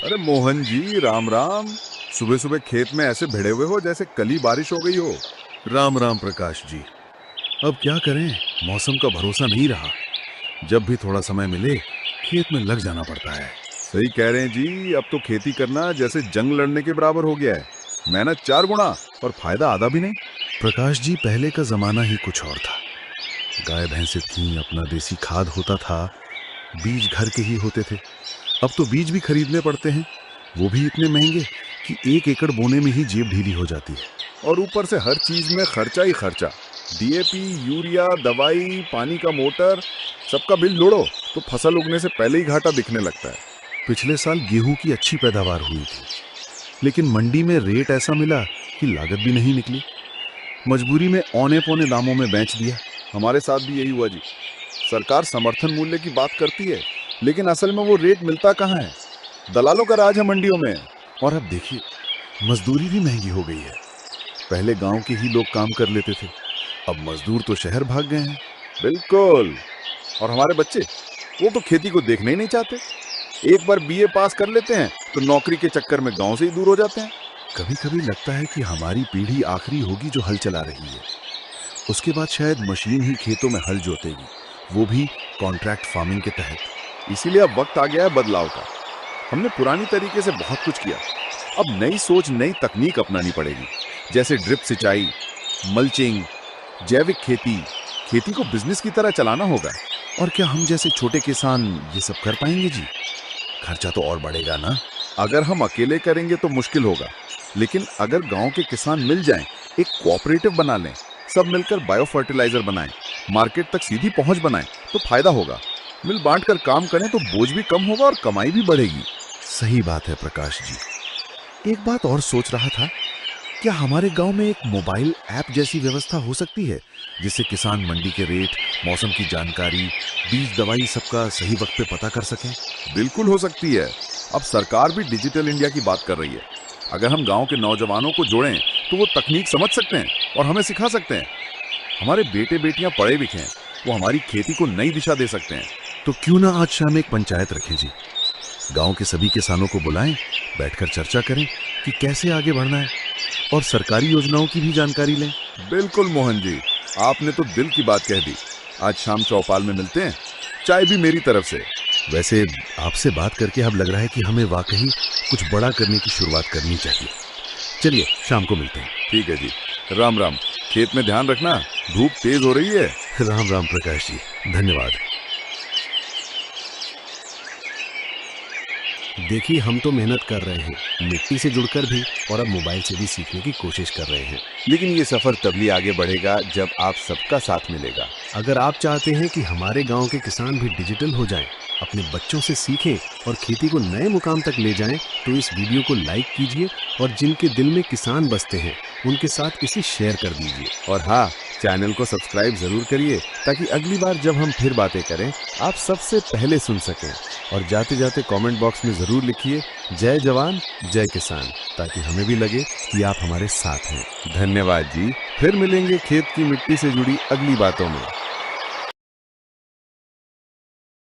अरे मोहन जी, राम राम। सुबह सुबह खेत में ऐसे भिड़े हुए हो जैसे कल ही बारिश हो गई हो। राम राम प्रकाश जी। अब क्या करें, मौसम का भरोसा नहीं रहा। जब भी थोड़ा समय मिले खेत में लग जाना पड़ता है। सही कह रहे हैं जी, अब तो खेती करना जैसे जंग लड़ने के बराबर हो गया है। मेहनत 4 गुना और फायदा आधा भी नहीं। प्रकाश जी, पहले का जमाना ही कुछ और था। गाय भैंसे थीं, अपना देसी खाद होता था, बीज घर के ही होते थे। अब तो बीज भी खरीदने पड़ते हैं, वो भी इतने महंगे कि 1 एकड़ बोने में ही जेब ढीली हो जाती है। और ऊपर से हर चीज में खर्चा ही खर्चा। डीएपी, यूरिया, दवाई, पानी का मोटर, सबका बिल जोड़ो तो फसल उगने से पहले ही घाटा दिखने लगता है। पिछले साल गेहूं की अच्छी पैदावार हुई थी, लेकिन मंडी में रेट ऐसा मिला कि लागत भी नहीं निकली। मजबूरी में औने पौने दामों में बेच दिया। हमारे साथ भी यही हुआ जी। सरकार समर्थन मूल्य की बात करती है, लेकिन असल में वो रेट मिलता कहाँ है। दलालों का राज है मंडियों में। और अब देखिए, मजदूरी भी महंगी हो गई है। पहले गांव के ही लोग काम कर लेते थे, अब मजदूर तो शहर भाग गए हैं। बिल्कुल। और हमारे बच्चे, वो तो खेती को देखना ही नहीं चाहते। एक बार बीए पास कर लेते हैं तो नौकरी के चक्कर में गांव से ही दूर हो जाते हैं। कभी कभी लगता है कि हमारी पीढ़ी आखिरी होगी जो हल चला रही है। उसके बाद शायद मशीन ही खेतों में हल जोतेगी, वो भी कॉन्ट्रैक्ट फार्मिंग के तहत। इसीलिए अब वक्त आ गया है बदलाव का। हमने पुरानी तरीके से बहुत कुछ किया, अब नई सोच, नई तकनीक अपनानी पड़ेगी। जैसे ड्रिप सिंचाई, मल्चिंग, जैविक खेती। खेती को बिजनेस की तरह चलाना होगा। और क्या हम जैसे छोटे किसान ये सब कर पाएंगे जी? खर्चा तो और बढ़ेगा ना। अगर हम अकेले करेंगे तो मुश्किल होगा, लेकिन अगर गांव के किसान मिल जाएं, एक कोऑपरेटिव बना लें, सब मिलकर बायो फर्टिलाइजर बनाएं, मार्केट तक सीधी पहुंच बनाएं, तो फायदा होगा। मिल बांट कर काम करें तो बोझ भी कम होगा और कमाई भी बढ़ेगी। सही बात है प्रकाश जी। एक बात और सोच रहा था, क्या हमारे गांव में एक मोबाइल ऐप जैसी व्यवस्था हो सकती है, जिससे किसान मंडी के रेट, मौसम की जानकारी, बीज, दवाई सबका सही वक्त पे पता कर सकें? बिल्कुल हो सकती है। अब सरकार भी डिजिटल इंडिया की बात कर रही है। अगर हम गांव के नौजवानों को जोड़ें तो वो तकनीक समझ सकते हैं और हमें सिखा सकते हैं। हमारे बेटे बेटियां पढ़े लिखे हैं, वो हमारी खेती को नई दिशा दे सकते हैं। तो क्यों ना आज शाम एक पंचायत रखें जी। गांव के सभी किसानों को बुलाएं, बैठकर चर्चा करें कि कैसे आगे बढ़ना है, और सरकारी योजनाओं की भी जानकारी लें। बिल्कुल मोहन जी, आपने तो दिल की बात कह दी। आज शाम चौपाल में मिलते हैं, चाय भी मेरी तरफ से। वैसे आपसे बात करके अब लग रहा है कि हमें वाकई कुछ बड़ा करने की शुरुआत करनी चाहिए। चलिए शाम को मिलते हैं। ठीक है जी, राम राम। खेत में ध्यान रखना, धूप तेज हो रही है। राम राम प्रकाश जी, धन्यवाद। देखिए, हम तो मेहनत कर रहे हैं, मिट्टी से जुड़कर भी, और अब मोबाइल से भी सीखने की कोशिश कर रहे हैं। लेकिन ये सफर तभी आगे बढ़ेगा जब आप सबका साथ मिलेगा। अगर आप चाहते हैं कि हमारे गांव के किसान भी डिजिटल हो जाएं, अपने बच्चों से सीखें और खेती को नए मुकाम तक ले जाएं, तो इस वीडियो को लाइक कीजिए और जिनके दिल में किसान बसते हैं उनके साथ इसे शेयर कर दीजिए। और हाँ, चैनल को सब्सक्राइब जरूर करिए, ताकि अगली बार जब हम फिर बातें करें आप सबसे पहले सुन सकें। और जाते जाते कमेंट बॉक्स में जरूर लिखिए जय जवान जय किसान, ताकि हमें भी लगे कि आप हमारे साथ हैं। धन्यवाद जी। फिर मिलेंगे खेत की मिट्टी से जुड़ी अगली बातों में।